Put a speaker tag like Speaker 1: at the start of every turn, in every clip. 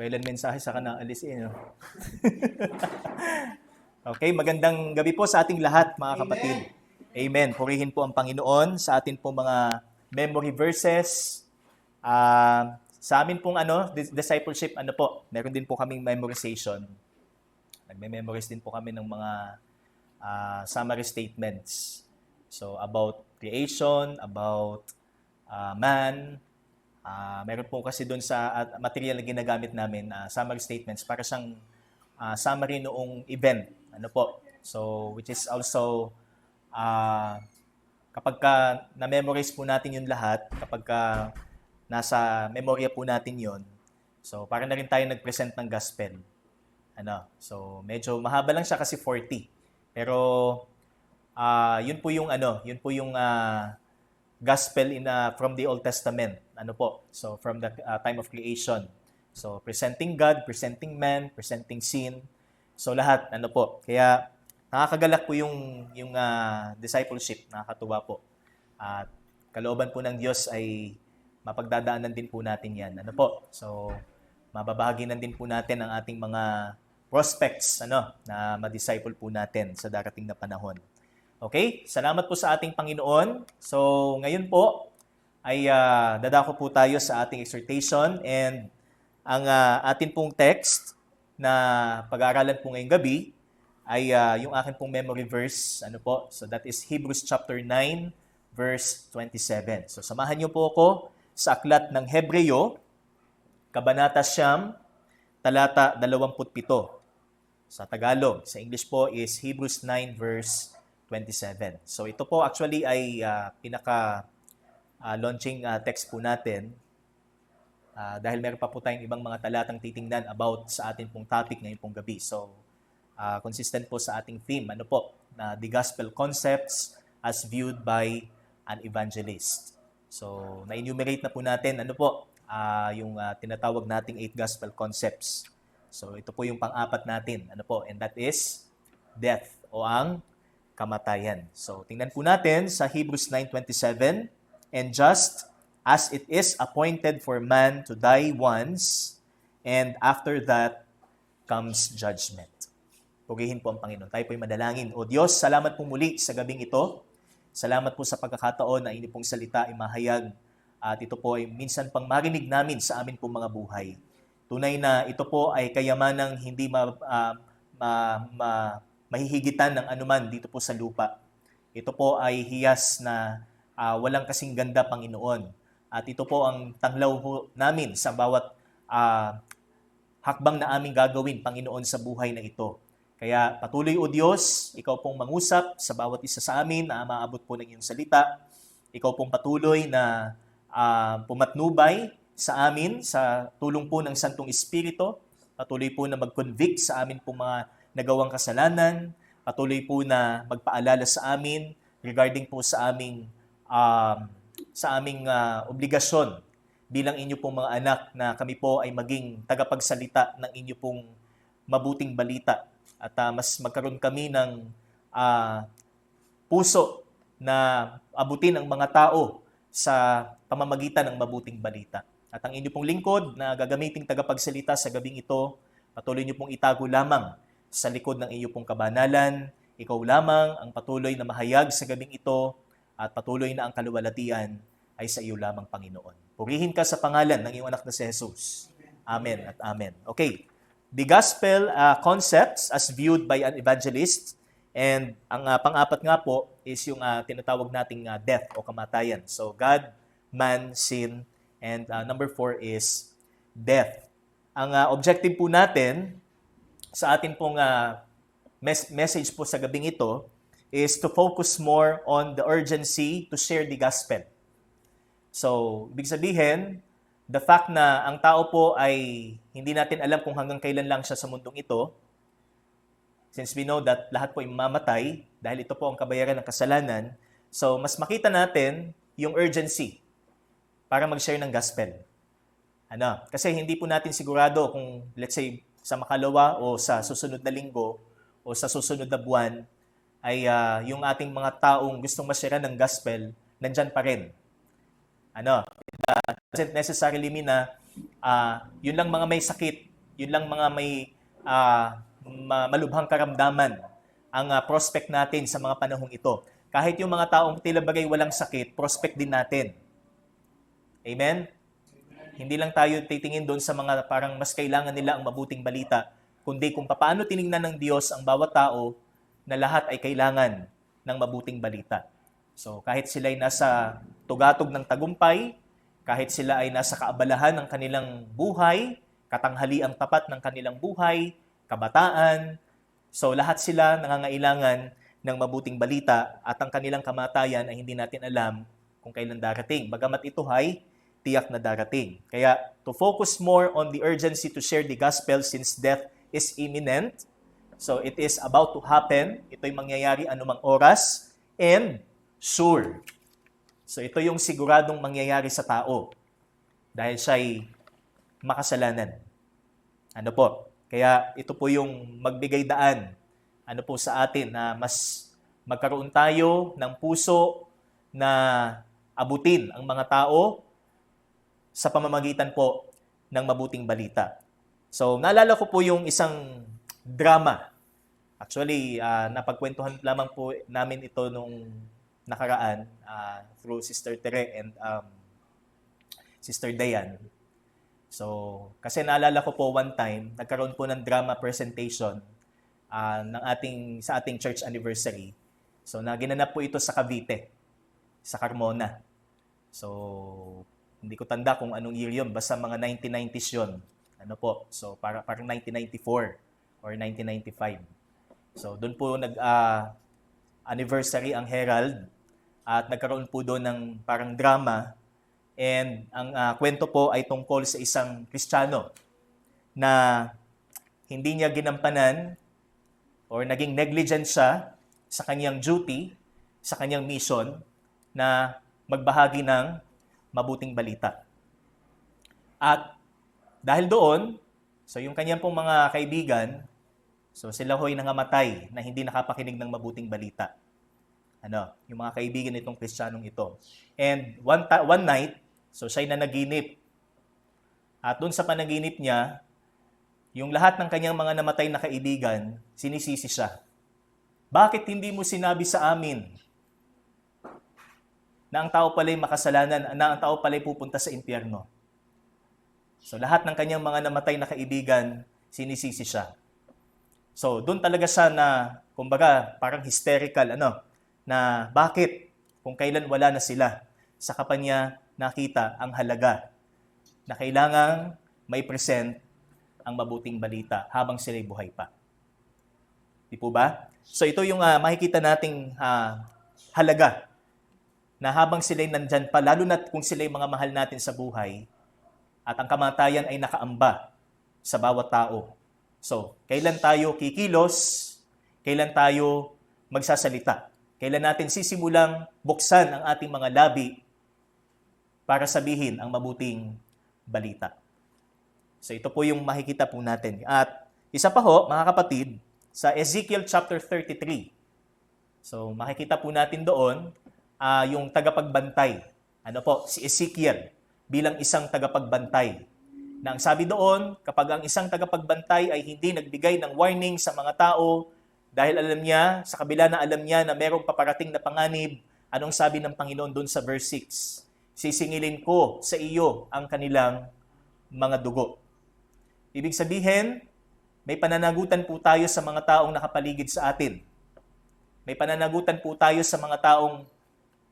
Speaker 1: Kailan mensahe sa na alis eh, no? Okay, magandang gabi po sa ating lahat, mga kapatid. Amen. Purihin po ang Panginoon sa atin po mga memory verses. Sa amin pong discipleship, meron din po kaming memorization. Nagme-memorize din po kami ng mga summary statements. So, about creation, about man. Meron po kasi doon sa material na ginagamit namin, summary statements, para siyang summary noong event. So, which is also, kapag na-memorize po natin yung lahat, kapag nasa memorya po natin yon, so para na rin tayo nag-present ng gospel. So medyo mahaba lang siya kasi 40. Pero yun po yung gospel from the Old Testament. So from the time of creation. So presenting God, presenting man, presenting sin. So lahat Kaya nakakagalak po yung discipleship, nakakatuwa po. At kalooban po ng Diyos ay mapagdadaanan din po natin yan. So, mababahaginan din po natin ang ating mga prospects na ma-disciple po natin sa darating na panahon. Okay? Salamat po sa ating Panginoon. So, ngayon po ay dadako po tayo sa ating exhortation, and ang atin pong text na pag-aaralan po ngayong gabi ay yung akin pong memory verse. So, that is Hebrews chapter 9, verse 27. So, samahan niyo po ako sa aklat ng Hebreo, Kabanata 9, talata 27. Sa Tagalog, sa English po is Hebrews 9, verse 27. So ito po actually ay pinaka-launching text po natin dahil meron pa po tayong ibang mga talatang titingnan about sa atin pong topic ngayong pong gabi. So, consistent po sa ating theme, na the gospel concepts as viewed by an evangelist. So, na-enumerate na po natin, yung tinatawag nating 8 gospel concepts. So, ito po yung pang-apat natin, and that is death o ang kamatayan. So, tingnan po natin sa Hebrews 9:27, and just as it is appointed for man to die once, and after that comes judgment. Purihin po ang Panginoon. Tayo po'y madalangin. O Diyos, salamat po muli sa gabing ito. Salamat po sa pagkakataon na inyo pong salita ay mahayag at ito po ay minsan pang marinig namin sa amin pong mga buhay. Tunay na ito po ay kayamanang hindi mahihigitan ng anuman dito po sa lupa. Ito po ay hiyas na walang kasing ganda, Panginoon. At ito po ang tanglaw namin sa bawat hakbang na aming gagawin, Panginoon, sa buhay na ito. Kaya patuloy, O Diyos, Ikaw pong mangusap sa bawat isa sa amin na maabot po ng iyong salita. Ikaw pong patuloy na pumatnubay sa amin sa tulong po ng Santong Espiritu. Patuloy po na mag-convict sa amin pong mga nagawang kasalanan. Patuloy po na magpaalala sa amin regarding po sa aming obligasyon bilang inyo pong mga anak, na kami po ay maging tagapagsalita ng inyo pong mabuting balita. At mas magkaroon kami ng puso na abutin ang mga tao sa pamamagitan ng mabuting balita. At ang inyo pong lingkod na gagamiting tagapagsalita sa gabing ito, patuloy niyo pong itago lamang sa likod ng inyo pong kabanalan. Ikaw lamang ang patuloy na mahayag sa gabing ito, at patuloy na ang kaluwalhatian ay sa iyo lamang, Panginoon. Purihin ka sa pangalan ng iyong anak na si Jesus. Amen at amen. Okay. The gospel concepts as viewed by an evangelist, and ang pang-apat nga po is yung tinatawag nating death o kamatayan. So God, man, sin, and number 4 is death. Ang objective po natin sa atin pong message po sa gabing ito is to focus more on the urgency to share the gospel. So, ibig sabihin, the fact na ang tao po ay hindi natin alam kung hanggang kailan lang siya sa mundong ito, since we know that lahat po ay mamamatay dahil ito po ang kabayaran ng kasalanan, so mas makita natin yung urgency para mag-share ng gospel. Kasi hindi po natin sigurado kung, let's say, sa makalawa o sa susunod na linggo o sa susunod na buwan ay yung ating mga taong gustong ma-share ng gospel nandyan pa rin. Doesn't necessarily mean na yun lang mga may sakit Yun lang mga may malubhang karamdaman ang prospect natin sa mga panahong ito. Kahit yung mga taong tila bagay walang sakit, prospect din natin. Amen? Hindi lang tayo titingin doon sa mga parang mas kailangan nila ang mabuting balita, kundi kung paano tiningnan ng Diyos ang bawat tao na lahat ay kailangan ng mabuting balita. So kahit sila ay nasa tugatog ng tagumpay, kahit sila ay nasa kaabalahan ng kanilang buhay, katanghaliang tapat ng kanilang buhay, kabataan, so lahat sila nangangailangan ng mabuting balita at ang kanilang kamatayan ay hindi natin alam kung kailan darating. Bagamat ito ay tiyak na darating. Kaya to focus more on the urgency to share the gospel since death is imminent. So it is about to happen. Ito'y mangyayari anumang oras and sure. So ito yung siguradong mangyayari sa tao dahil siya'y makasalanan. Ano po? Kaya ito po yung magbigay daan sa atin na mas magkaroon tayo ng puso na abutin ang mga tao sa pamamagitan po ng mabuting balita. So, naalala ko po yung isang drama. Actually, napagkwentuhan lamang po namin ito nung nakaraan through Sister Tere and Sister Dayan. So, kasi naalala ko po one time, nagkaroon po ng drama presentation sa ating church anniversary. So, naginanap po ito sa Cavite, sa Carmona. So, hindi ko tanda kung anong year yun, basta mga 1990s yun. Ano po? So, parang 1994 or 1995. So, doon po anniversary ang Herald at nagkaroon po doon ng parang drama. And ang kwento po ay tungkol sa isang Kristiyano na hindi niya ginampanan or naging negligent siya sa kanyang duty, sa kanyang mission na magbahagi ng mabuting balita. At dahil doon, so yung kanyang pong mga kaibigan, so sila ho'y nangamatay na hindi nakapakinig ng mabuting balita. Yung mga kaibigan nitong Kristiyanong ito. And one night, so siya'y nanaginip. At doon sa panaginip niya, yung lahat ng kanyang mga namatay na kaibigan, sinisisi siya. Bakit hindi mo sinabi sa amin na ang tao pala'y makasalanan, na ang tao pala'y pupunta sa impyerno? So lahat ng kanyang mga namatay na kaibigan, sinisisi siya. So doon talaga siya na, kumbaga, parang hysterical, na bakit kung kailan wala na sila. Saka pa niya nakita ang halaga na kailangang may present ang mabuting balita habang sila'y buhay pa. Di po ba? So ito yung makikita nating halaga na habang sila'y nandyan pa, lalo na kung sila'y mga mahal natin sa buhay, at ang kamatayan ay nakaamba sa bawat tao. So, kailan tayo kikilos? Kailan tayo magsasalita? Kailan natin sisimulang buksan ang ating mga labi para sabihin ang mabuting balita? So, ito po yung makikita po natin. At isa pa ho, mga kapatid, sa Ezekiel chapter 33. So, makikita po natin doon yung tagapagbantay. Si Ezekiel bilang isang tagapagbantay. Na ang sabi doon, kapag ang isang tagapagbantay ay hindi nagbigay ng warning sa mga tao dahil alam niya, sa kabila na alam niya na merong paparating na panganib, anong sabi ng Panginoon doon sa verse 6? Sisingilin ko sa iyo ang kanilang mga dugo. Ibig sabihin, may pananagutan po tayo sa mga taong nakapaligid sa atin. May pananagutan po tayo sa mga taong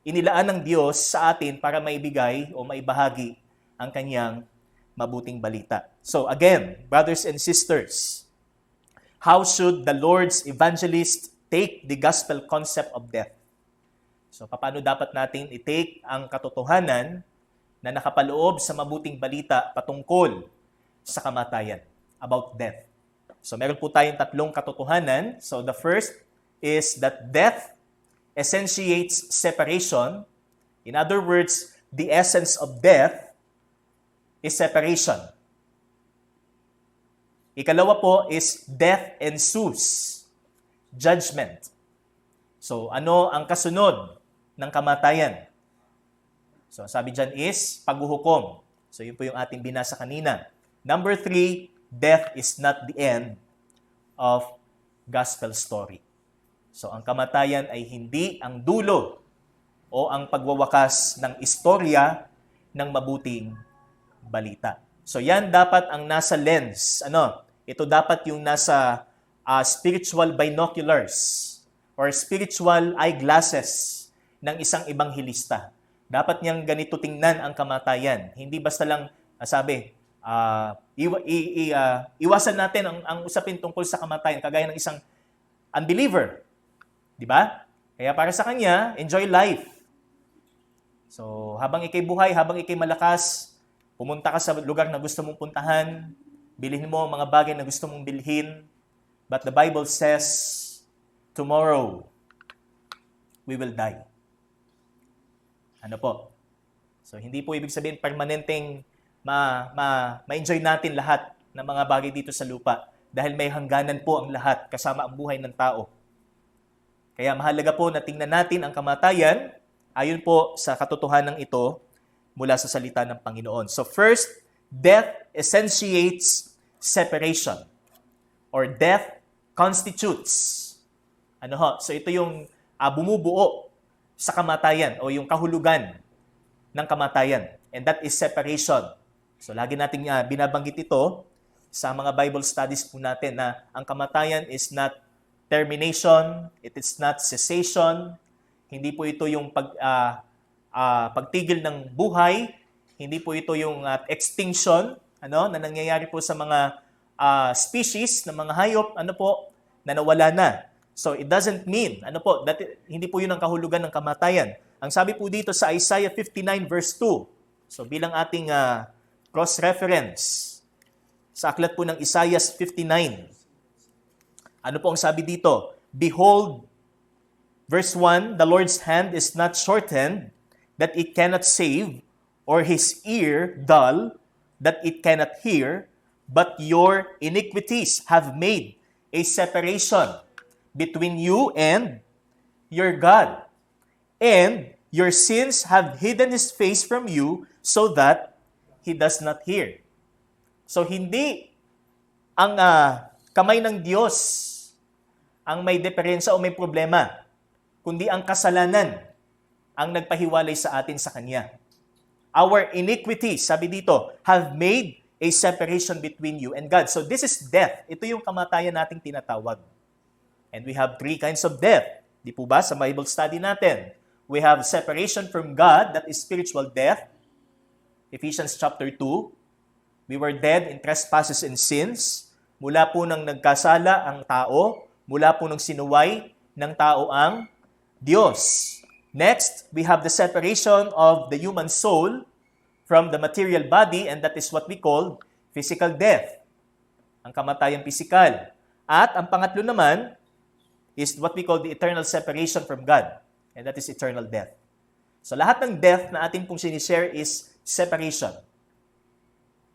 Speaker 1: inilaan ng Diyos sa atin para maibigay o maibahagi ang kanyang mabuting balita. So again, brothers and sisters, how should the Lord's evangelist take the gospel concept of death? So paano dapat natin i-take ang katotohanan na nakapaloob sa mabuting balita patungkol sa kamatayan, about death? So meron po tayong tatlong katotohanan. So the first is that death essentiates separation. In other words, the essence of death is separation. Ikalawa po is death ensues judgment. So ano ang kasunod ng kamatayan? So sabi dyan is paghuhukom. So yun po yung ating binasa kanina. Number 3, death is not the end of gospel story. So ang kamatayan ay hindi ang dulo o ang pagwawakas ng istorya ng mabuting balita. So yan dapat ang nasa lens. Ito dapat yung nasa spiritual binoculars or spiritual eyeglasses ng isang ebanghilista. Dapat niyang ganito tingnan ang kamatayan. Hindi basta lang, iwasan natin ang usapin tungkol sa kamatayan kagaya ng isang unbeliever. Di ba? Kaya para sa kanya, enjoy life. So, habang ikay buhay, habang ikay malakas, pumunta ka sa lugar na gusto mong puntahan, bilhin mo ang mga bagay na gusto mong bilhin. But the Bible says, tomorrow, we will die. Ano po? So, hindi po ibig sabihin permanenteng ma-enjoy natin lahat ng mga bagay dito sa lupa dahil may hangganan po ang lahat kasama ang buhay ng tao. Kaya mahalaga po na tingnan natin ang kamatayan ayon po sa katotohanan ito mula sa salita ng Panginoon. So first, death essentiates separation or death constitutes. So ito yung bumubuo sa kamatayan o yung kahulugan ng kamatayan. And that is separation. So lagi nating binabanggit ito sa mga Bible studies po natin na ang kamatayan is not termination, it is not cessation, hindi po ito yung pagtigil ng buhay, hindi po ito yung extinction na nangyayari po sa mga species ng mga hayop na nawala na. So it doesn't mean that hindi po yun ang kahulugan ng kamatayan. Ang sabi po dito sa Isaiah 59 verse 2. So bilang ating cross-reference sa aklat po ng Isaiah 59. Ano po ang sabi dito? Behold, verse 1, the Lord's hand is not shortened, that it cannot save, or his ear dull, that it cannot hear, but your iniquities have made a separation between you and your God. And your sins have hidden his face from you so that he does not hear. So hindi ang kamay ng Diyos ang may diferensya o may problema, kundi ang kasalanan ang nagpahiwalay sa atin sa Kanya. Our iniquities, sabi dito, have made a separation between you and God. So this is death. Ito yung kamatayan nating tinatawag. And we have three kinds of death. Di po ba sa Bible study natin? We have separation from God, that is spiritual death. Ephesians chapter 2. We were dead in trespasses and sins. Mula po nang nagkasala ang tao, mula po nang sinuway ng tao ang Diyos. Next, we have the separation of the human soul from the material body, and that is what we call physical death. Ang kamatayang pisikal. At ang pangatlo naman is what we call the eternal separation from God, and that is eternal death. So lahat ng death na atin pong sinishare is separation.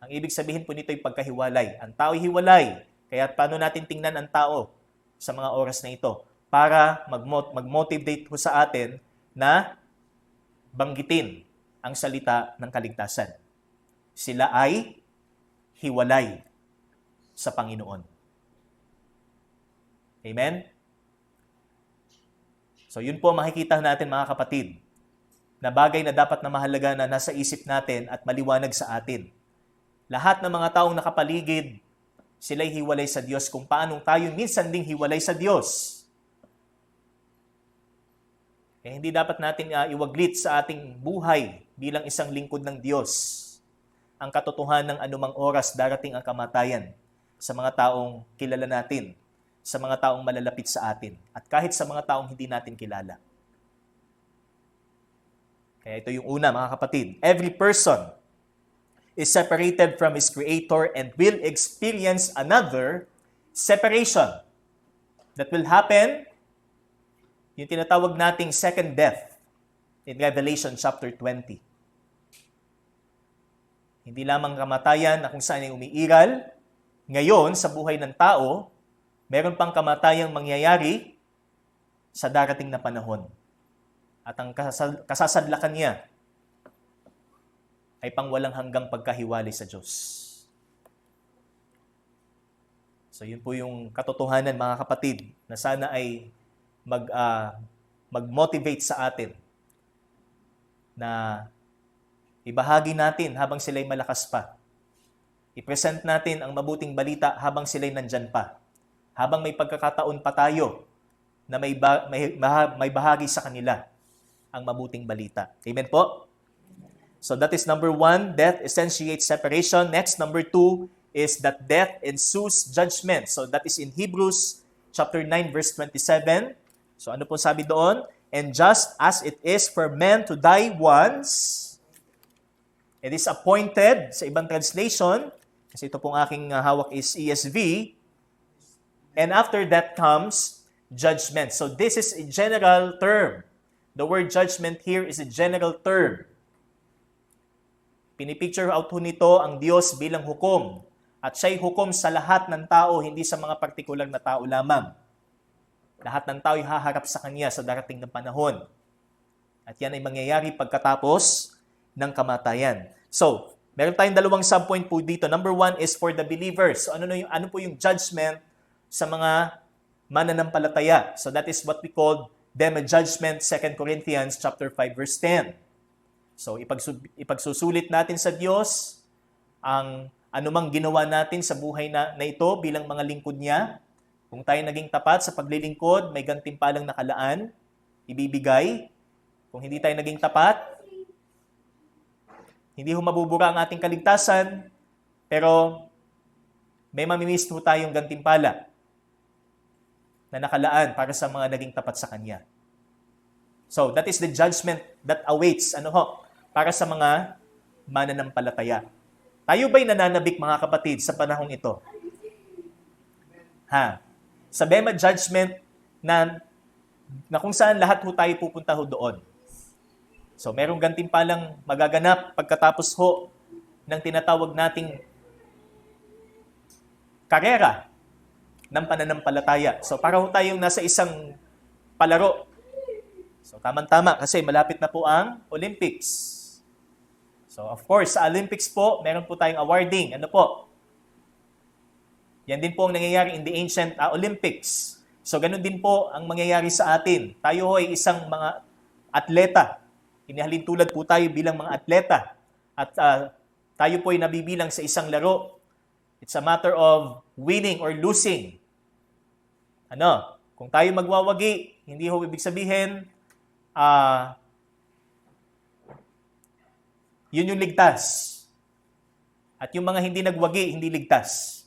Speaker 1: Ang ibig sabihin po nito ay pagkahiwalay. Ang tao ay hiwalay. Kaya paano natin tingnan ang tao sa mga oras na ito? Para mag-motivate ho sa atin na banggitin ang salita ng kaligtasan. Sila ay hiwalay sa Panginoon. Amen? So yun po makikita natin mga kapatid, na bagay na dapat na mahalaga na nasa isip natin at maliwanag sa atin. Lahat ng mga taong nakapaligid, sila'y hiwalay sa Diyos kung paanong tayo minsan ding hiwalay sa Diyos. Kaya hindi dapat natin iwaglit sa ating buhay bilang isang lingkod ng Diyos ang katotohanan ng anumang oras darating ang kamatayan sa mga taong kilala natin, sa mga taong malalapit sa atin, at kahit sa mga taong hindi natin kilala. Kaya ito yung una, mga kapatid. Every person is separated from his Creator and will experience another separation that will happen, yung tinatawag nating second death in Revelation chapter 20. Hindi lamang kamatayan na kung saan ay umiiral, ngayon sa buhay ng tao, meron pang kamatayang mangyayari sa darating na panahon. At ang kasasadlakan niya ay pangwalang hanggang pagkahiwalay sa Diyos. So yun po yung katotohanan mga kapatid na sana ay mag-motivate sa atin na ibahagi natin habang sila'y malakas pa. I-present natin ang mabuting balita habang sila'y nandyan pa. Habang may pagkakataon pa tayo na may bahagi sa kanila ang mabuting balita. Amen po? So that is number 1, death essentiates separation. Next, number 2 is that death ensues judgment. So that is in Hebrews chapter 9 verse 27. So ano po sabi doon? And just as it is for men to die once, it is appointed sa ibang translation, kasi ito pong aking hawak is ESV, and after that comes judgment. So this is a general term. The word judgment here is a general term. Pinipicture out ho nito ang Diyos bilang hukom. At siya'y hukom sa lahat ng tao, hindi sa mga partikular na tao lamang. Lahat ng tao ay haharap sa Kanya sa darating na panahon. At yan ay mangyayari pagkatapos ng kamatayan. So, meron tayong dalawang subpoint po dito. Number 1 is for the believers. So, ano po yung judgment sa mga mananampalataya? So, that is what we call them a judgment, 2 Corinthians chapter 5 verse 10. So, ipagsusulit natin sa Diyos ang anumang ginawa natin sa buhay na ito bilang mga lingkod niya. Kung tayo naging tapat sa paglilingkod, may gantimpalang nakalaan, ibibigay. Kung hindi tayo naging tapat, hindi mabubura ang ating kaligtasan, pero may mamimiss po tayong gantimpala na nakalaan para sa mga naging tapat sa Kanya. So, that is the judgment that awaits para sa mga mananampalataya. Tayo ba'y nananabik, mga kapatid, sa panahong ito? Sa Bema judgment na kung saan lahat ho tayo pupunta ho doon. So, merong gantimpalang magaganap pagkatapos ho ng tinatawag nating karera ng pananampalataya. So, para ho tayong nasa isang palaro. So, tamang-tama kasi malapit na po ang Olympics. So, of course, sa Olympics po, meron po tayong awarding. Ano po? Yan din po ang nangyayari in the ancient Olympics. So, ganun din po ang mangyayari sa atin. Tayo ho ay isang mga atleta. Inihalin tulad po tayo bilang mga atleta. At tayo po ay nabibilang sa isang laro. It's a matter of winning or losing. Kung tayo magwawagi, hindi ho ibig sabihin, yun yung ligtas. At yung mga hindi nagwagi, hindi ligtas.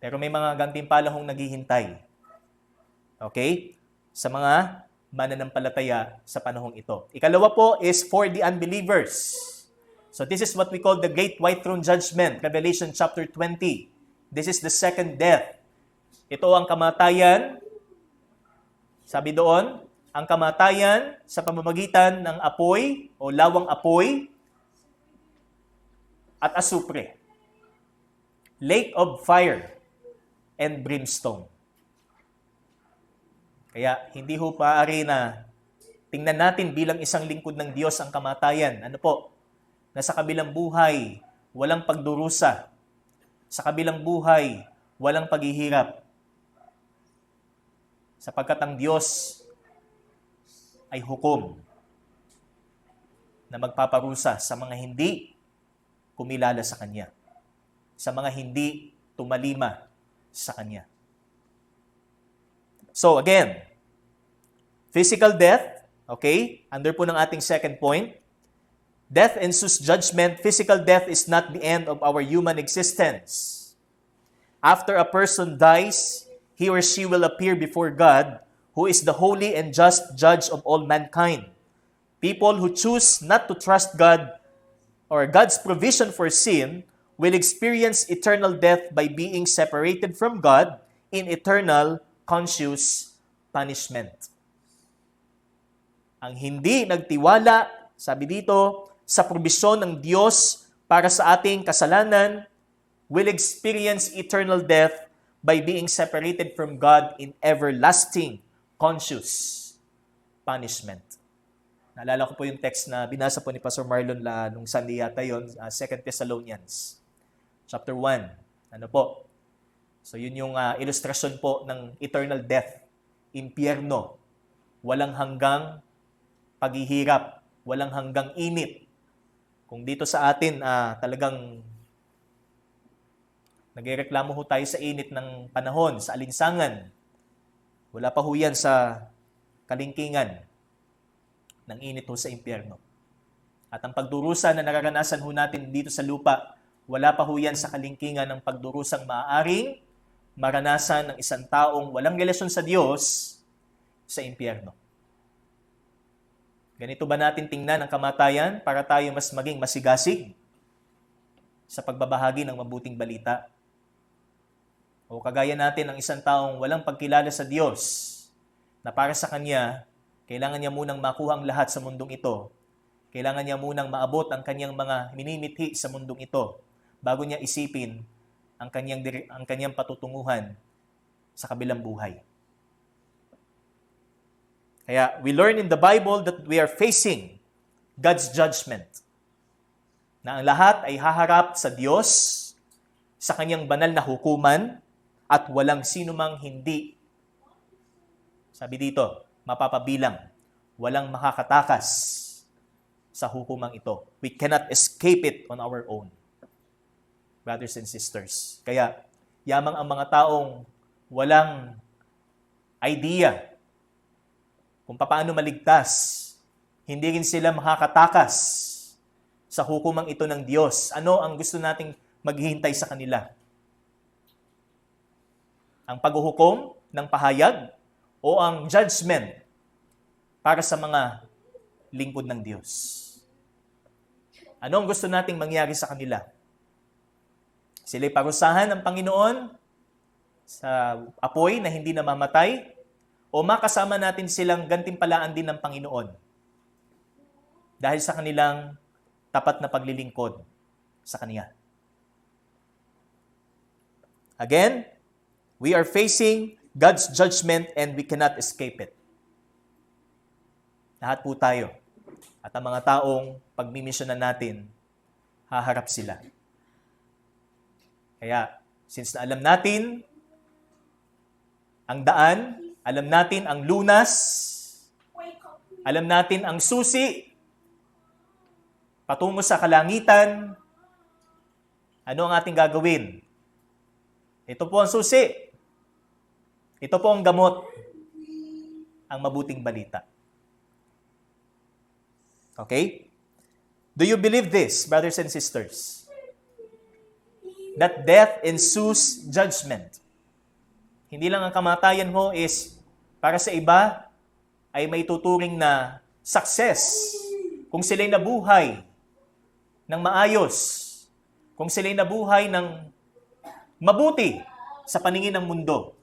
Speaker 1: Pero may mga gantimpala hong naghihintay. Okay? Sa mga mananampalataya sa panahong ito. Ikalawa po is for the unbelievers. So this is what we call the Great White Throne Judgment, Revelation chapter 20. This is the second death. Ito ang kamatayan. Sabi doon, ang kamatayan sa pamamagitan ng apoy o lawang apoy at asupre. Lake of fire and brimstone. Kaya hindi ho maaari na tingnan natin bilang isang lingkod ng Diyos ang kamatayan. Na sa kabilang buhay, walang pagdurusa. Sa kabilang buhay, walang paghihirap. Sapagkat ang Diyos ay hukom na magpaparusa sa mga hindi kumilala sa Kanya. Sa mga hindi tumalima sa Kanya. So again, physical death, okay? Under po ng ating second point, death ensues judgment. Physical death is not the end of our human existence. After a person dies, he or she will appear before God, who is the holy and just judge of all mankind. People who choose not to trust God or God's provision for sin will experience eternal death by being separated from God in eternal conscious punishment. Ang hindi nagtiwala, sabi dito, sa probisyon ng Diyos para sa ating kasalanan will experience eternal death by being separated from God in everlasting conscious punishment. Naalala ko po yung text na binasa po ni Pastor Marlon nung Sunday yata yun, 2 Thessalonians chapter 1. Ano po? So yun yung ilustrasyon po ng eternal death, impyerno, walang hanggang paghihirap, walang hanggang init. Kung dito sa atin talagang nagrereklamo ho tayo sa init ng panahon, sa alinsangan, wala pa ho yan sa kalingkingan ng init ho sa impyerno. At ang pagdurusa na nararanasan ho natin dito sa lupa, wala pa ho yan sa kalingkingan ng pagdurusang maaaring maranasan ng isang taong walang relasyon sa Diyos sa impyerno. Ganito ba natin tingnan ang kamatayan para tayo mas maging masigasig sa pagbabahagi ng mabuting balita? O kagaya natin ng isang taong walang pagkilala sa Diyos na para sa Kanya, kailangan niya munang makuha ang lahat sa mundong ito. Kailangan niya munang maabot ang kanyang mga minimithi sa mundong ito bago niya isipin ang kanyang patutunguhan sa kabilang buhay. Kaya we learn in the Bible that we are facing God's judgment. Na ang lahat ay haharap sa Diyos sa kanyang banal na hukuman at walang sinumang hindi, sabi dito, mapapabilang, walang makakatakas sa hukumang ito. We cannot escape it on our own. Brothers and sisters. Kaya, yamang ang mga taong walang idea kung paano maligtas, hindi rin sila makakatakas sa hukumang ito ng Diyos. Ano ang gusto nating maghihintay sa kanila? Ang paghuhukom ng pahayag o ang judgment para sa mga lingkod ng Diyos? Ano ang gusto nating mangyari sa kanila? Sila'y parusahan ng Panginoon sa apoy na hindi namamatay o makasama natin silang gantimpalaan din ng Panginoon dahil sa kanilang tapat na paglilingkod sa Kanya. Again, we are facing God's judgment and we cannot escape it. Lahat po tayo. At ang mga taong pagmimisyonan natin, haharap sila. Kaya, since na alam natin ang daan, alam natin ang lunas, alam natin ang susi patungo sa kalangitan, ano ang ating gagawin? Ito po ang susi. Ito po ang gamot, ang mabuting balita. Okay? Do you believe this, brothers and sisters? That death ensues judgment. Hindi lang ang kamatayan mo is para sa iba ay may tuturing na success. Kung sila'y nabuhay ng maayos, kung sila'y nabuhay ng mabuti sa paningin ng mundo.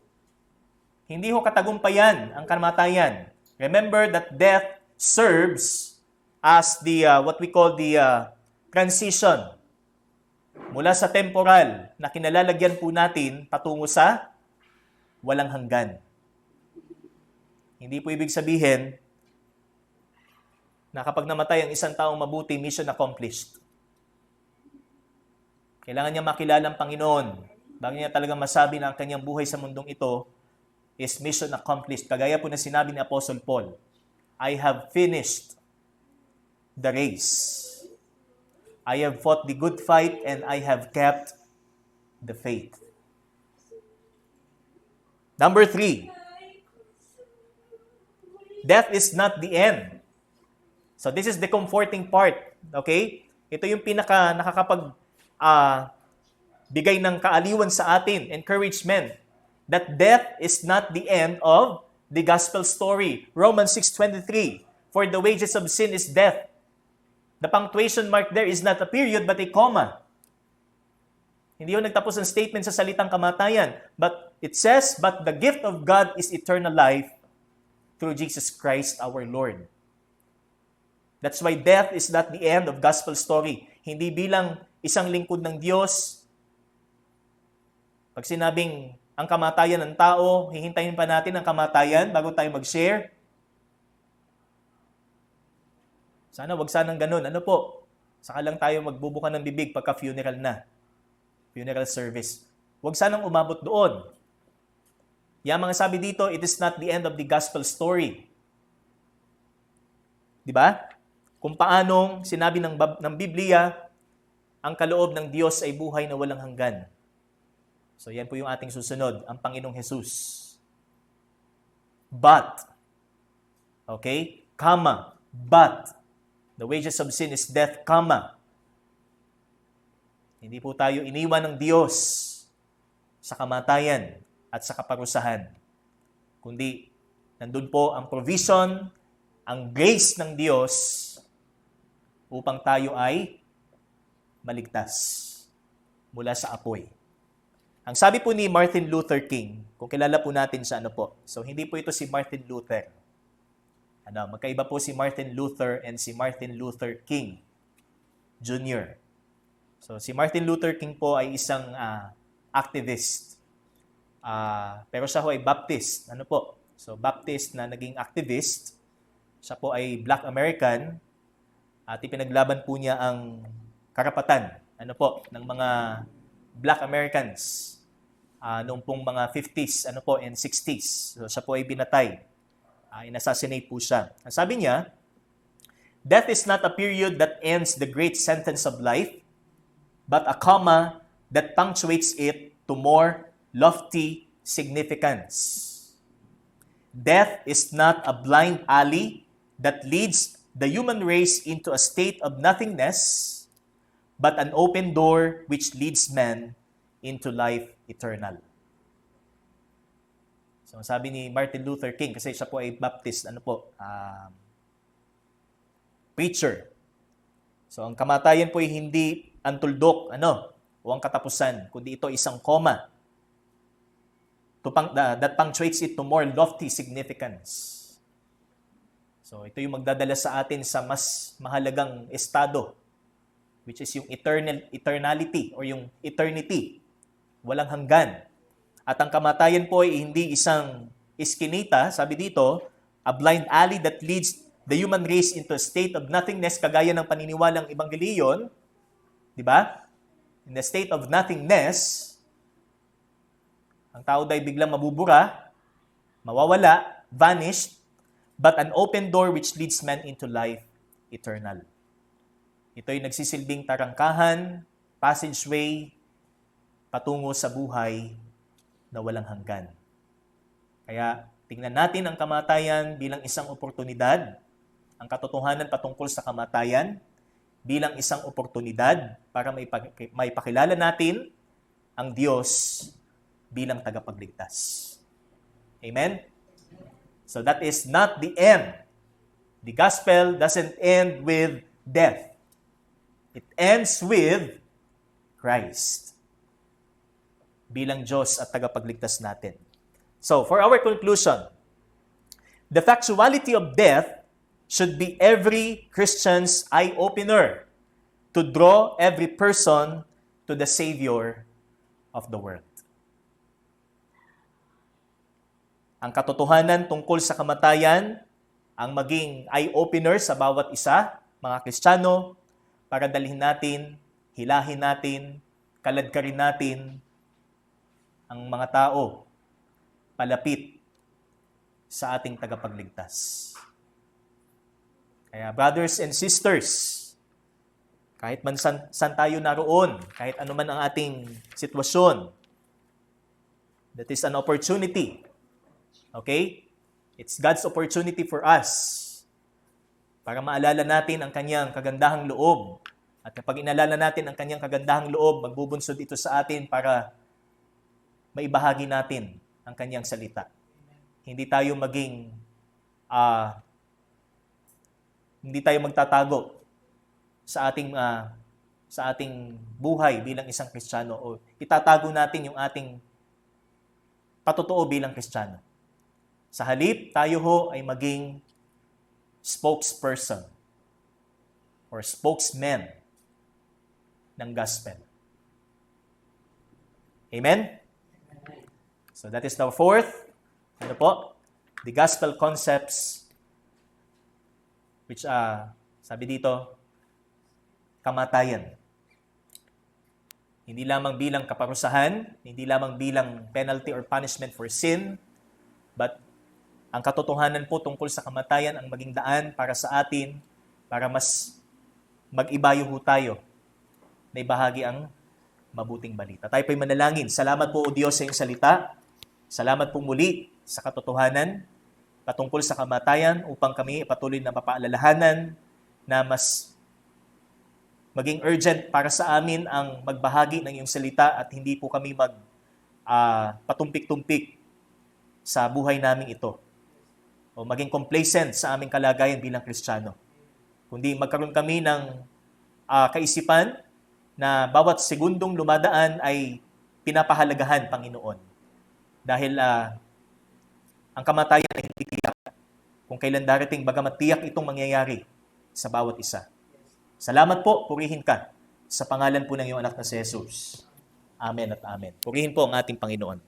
Speaker 1: Hindi ho katagumpayan ang kamatayan. Remember that death serves as the what we call the transition mula sa temporal na kinalalagyan po natin patungo sa walang hanggan. Hindi po ibig sabihin na kapag namatay ang isang taong mabuti, mission accomplished. Kailangan niya makilala ang Panginoon bago niya talagang masabi na ang kanyang buhay sa mundong ito is mission accomplished. Kagaya po na sinabi ni Apostle Paul, I have finished the race. I have fought the good fight and I have kept the faith. Number 3, death is not the end. So this is the comforting part. Okay? Ito yung nakakapag bigay ng kaaliwan sa atin, encouragement, that death is not the end of the gospel story. Romans 6:23, for the wages of sin is death. The punctuation mark there is not a period but a comma. Hindi yun nagtapos ang statement sa salitang kamatayan. But it says, but the gift of God is eternal life through Jesus Christ our Lord. That's why death is not the end of gospel story. Hindi bilang isang lingkod ng Diyos. Pag sinabing ang kamatayan ng tao, hihintayin pa natin ang kamatayan bago tayo mag-share. Sana wag sanang ganun. Ano po? Saka lang tayo magbubuka ng bibig pagka funeral na. Funeral service. Huwag sanang umabot doon. Yung mga sabi dito, it is not the end of the gospel story. Di ba? Kung paanong sinabi ng Biblia, ang kaloob ng Diyos ay buhay na walang hanggan. So yan po yung ating susunod, ang Panginoong Jesus. But, okay? But, the wages of sin is death, Hindi po tayo iniwan ng Diyos sa kamatayan at sa kaparusahan. Kundi, nandun po ang provision, ang grace ng Diyos upang tayo ay maligtas mula sa apoy. Ang sabi po ni Martin Luther King, kung kilala po natin sa ano po, so hindi po ito si Martin Luther. Magkaiba po si Martin Luther and si Martin Luther King Jr. So si Martin Luther King po ay isang activist. Pero siya po ay Baptist. So Baptist na naging activist. Siya po ay Black American at ipinaglaban po niya ang karapatan ng mga Black Americans noong pong mga 50s and 60s. So siya po ay binatay. In-assassinate po siya. Ang sabi niya, death is not a period that ends the great sentence of life, but a comma that punctuates it to more lofty significance. Death is not a blind alley that leads the human race into a state of nothingness, but an open door which leads man into life eternal. So sabi ni Martin Luther King, kasi siya po ay Baptist, preacher. So ang kamatayan po ay hindi ang tuldok, o ang katapusan, kundi ito isang comma that punctuates it to more lofty significance. So ito yung magdadala sa atin sa mas mahalagang estado, which is yung eternality or yung eternity, walang hanggan. At ang kamatayan po ay hindi isang iskinita, sabi dito, a blind alley that leads the human race into a state of nothingness, kagaya ng paniniwalang Ebangeliyon, di ba? In the state of nothingness, ang tao dahil biglang mabubura, mawawala, vanished, but an open door which leads man into life eternal. Ito'y nagsisilbing tarangkahan, passageway, patungo sa buhay na walang hanggan. Kaya tingnan natin ang kamatayan bilang isang oportunidad, ang katotohanan patungkol sa kamatayan bilang isang oportunidad para maipakilala natin ang Diyos bilang tagapagligtas. Amen? So that is not the end. The gospel doesn't end with death. It ends with Christ bilang Diyos at tagapagligtas natin. So, for our conclusion, the factuality of death should be every Christian's eye-opener to draw every person to the Savior of the world. Ang katotohanan tungkol sa kamatayan ang maging eye-opener sa bawat isa, mga Kristiyano, para dalhin natin, hilahin natin, kaladkarin natin ang mga tao palapit sa ating tagapagligtas. Kaya brothers and sisters, kahit man san tayo naroon, kahit ano man ang ating sitwasyon, that is an opportunity. Okay? It's God's opportunity for us para maalala natin ang kanyang kagandahang loob. At kapag inalala natin ang kanyang kagandahang loob, magbubunsod ito sa atin para maibahagi natin ang kanyang salita. Hindi tayo hindi tayo magtatago sa ating buhay bilang isang Kristiyano o itatago natin yung ating patotoo bilang Kristiyano. Sa halip, tayo ho ay maging spokesperson or spokesman ng gospel. Amen? So that is the fourth, the gospel concepts which, sabi dito, kamatayan. Hindi lamang bilang kaparusahan, hindi lamang bilang penalty or punishment for sin, but ang katotohanan po tungkol sa kamatayan ang maging daan para sa atin, para mas mag-ibayo ho tayo na ibahagi ang mabuting balita. Tayo po'y manalangin. Salamat po, O Diyos, sa iyong salita. Salamat po muli sa katotohanan patungkol sa kamatayan upang kami patuloy na mapaalalahanan na mas maging urgent para sa amin ang magbahagi ng iyong salita at hindi po kami patumpik-tumpik sa buhay namin ito o maging complacent sa aming kalagayan bilang Kristiyano. Kundi magkaroon kami ng kaisipan na bawat segundong lumadaan ay pinapahalagahan, Panginoon. Dahil ang kamatayan ay hindi tiyak kung kailan darating, bagamat tiyak itong mangyayari sa bawat isa. Salamat po, purihin ka sa pangalan po ng iyong anak na si Jesus. Amen at amen. Purihin po ang ating Panginoon.